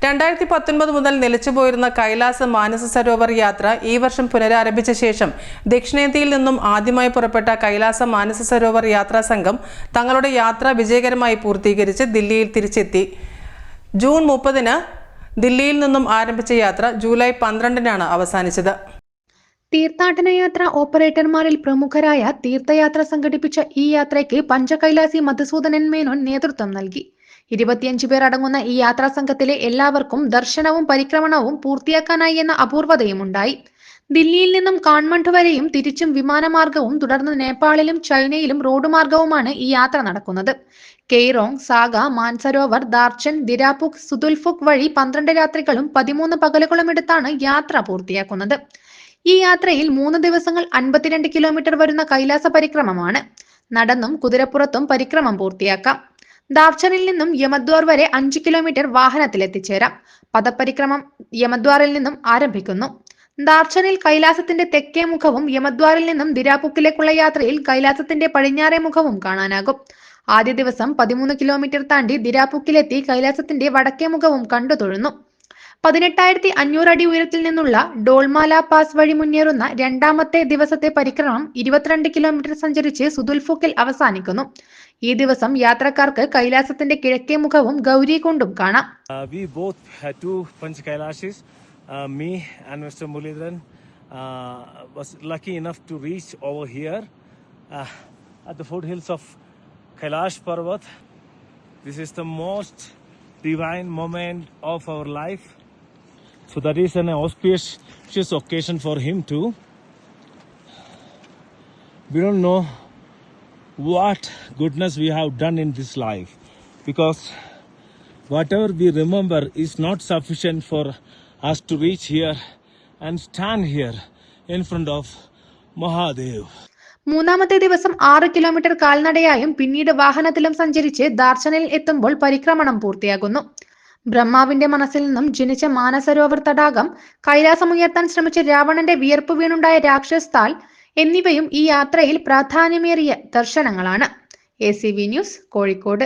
2019 മുതൽ നിലച്ചുപോയിരുന്ന കൈലാസ മാനസ സരോവർ യാത്ര ഈ വർഷം പുനരാരംഭിച്ച ശേഷം ദക്ഷിണേന്ത്യയിൽ നിന്നും ആദ്യമായി പുറപ്പെട്ട കൈലാസ മാനസ സരോവർ യാത്രാ സംഘം തങ്ങളുടെ യാത്ര വിജയകരമായി പൂർത്തീകരിച്ച് ദില്ലിയിൽ തിരിച്ചെത്തി. ജൂൺ 30-ന് ദില്ലിയിൽ നിന്നും ആരംഭിച്ച യാത്ര ജൂലൈ 12-നാണ് അവസാനിച്ചത്. തീർത്ഥാടന യാത്ര ഓപ്പറേറ്റർമാരിൽ പ്രമുഖരായ തീർത്ഥയാത്ര സംഘടിപ്പിച്ച ഈ യാത്രയ്ക്ക് പഞ്ചകൈലാസി മധുസൂദനൻ മേനോൻ നേതൃത്വം നൽകി. 25 പേർ അടങ്ങുന്ന ഈ യാത്രാ സംഘത്തിലെ എല്ലാവർക്കും ദർശനവും പരിക്രമണവും പൂർത്തിയാക്കാനായി എന്ന അപൂർവതയും ഉണ്ടായി. ദില്ലിയിൽ നിന്നും കാഠ്മണ്ഡു വരെയും തിരിച്ചും വിമാനമാർഗവും തുടർന്ന് നേപ്പാളിലും ചൈനയിലും റോഡ് മാർഗവുമാണ് ഈ യാത്ര നടക്കുന്നത്. കെയ്റോങ്, സാഗ, മാൻസരോവർ, ദാർച്ചൻ, ദിരാപുഖ്, സുതുൽഫുക് വഴി 12 രാത്രികളും 13 പകലുകളും എടുത്താണ് യാത്ര പൂർത്തിയാക്കുന്നത്. ഈ യാത്രയിൽ 3 ദിവസങ്ങൾ 52 കിലോമീറ്റർ വരുന്ന കൈലാസ പരിക്രമമാണ്. നടന്നും കുതിരപ്പുറത്തും പരിക്രമം പൂർത്തിയാക്കാം. ദാർച്ചനിൽ നിന്നും യമദ്വാർ വരെ 5 കിലോമീറ്റർ വാഹനത്തിൽ എത്തിച്ചേരാം. പദപരിക്രമം യമദ്വാറിൽ നിന്നും ആരംഭിക്കുന്നു. ദാർച്ചനിൽ കൈലാസത്തിന്റെ തെക്കേ മുഖവും യമദ്വാറിൽ നിന്നും ദിരാപുക്കിലേക്കുള്ള യാത്രയിൽ കൈലാസത്തിന്റെ പടിഞ്ഞാറേ മുഖവും കാണാനാകും. ആദ്യ ദിവസം 13 കിലോമീറ്റർ താണ്ടി ദിരാപുക്കിലെത്തി കൈലാസത്തിന്റെ വടക്കേ മുഖവും കണ്ടു തൊഴുന്നു. 18,500 അടി ഉയരത്തിൽ നിന്നുള്ള ഡോൾമാല പാസ് വഴി മുന്നേറുന്ന രണ്ടാമത്തെ ദിവസത്തെ പരിക്രമം 22 കിലോമീറ്റർ സഞ്ചരിച്ച് സുതുൽഫുക്കിൽ അവസാനിക്കുന്നു. ഈ ദിവസം യാത്രക്കാർക്ക് കൈലാസത്തിന്റെ കിഴക്കേ മുഖവും ഗൗരികുണ്ടും കാണാം. We both had two Panch Kailasis. Me and Mr. Mulidran was lucky enough to reach over here at the foothills of Kailash Parvat. This is the most divine moment of our life. So that is an auspicious occasion for him too. We don't know what goodness we have done in this life, because whatever we remember is not sufficient for us to reach here and stand here in front of Mahadev. മൂന്നാമത്തെ ദിവസം 6 kilometre കാൽനടയായും പിന്നീട് വാഹനത്തിലും സഞ്ചരിച്ച് ദാർശനിൽ എത്തുമ്പോൾ പരിക്രമണം പൂർത്തിയാകുന്നു. ബ്രഹ്മാവിന്റെ മനസ്സിൽ നിന്നും ജനിച്ച മാനസരോവർ തടാകം, കൈലാസമുയർത്താൻ ശ്രമിച്ച രാവണന്റെ വിയർപ്പ് വീണുണ്ടായ രാക്ഷസ് എന്നിവയും ഈ യാത്രയിൽ പ്രാധാന്യമേറിയ ദർശനങ്ങളാണ്. ACV news, Kozhikode.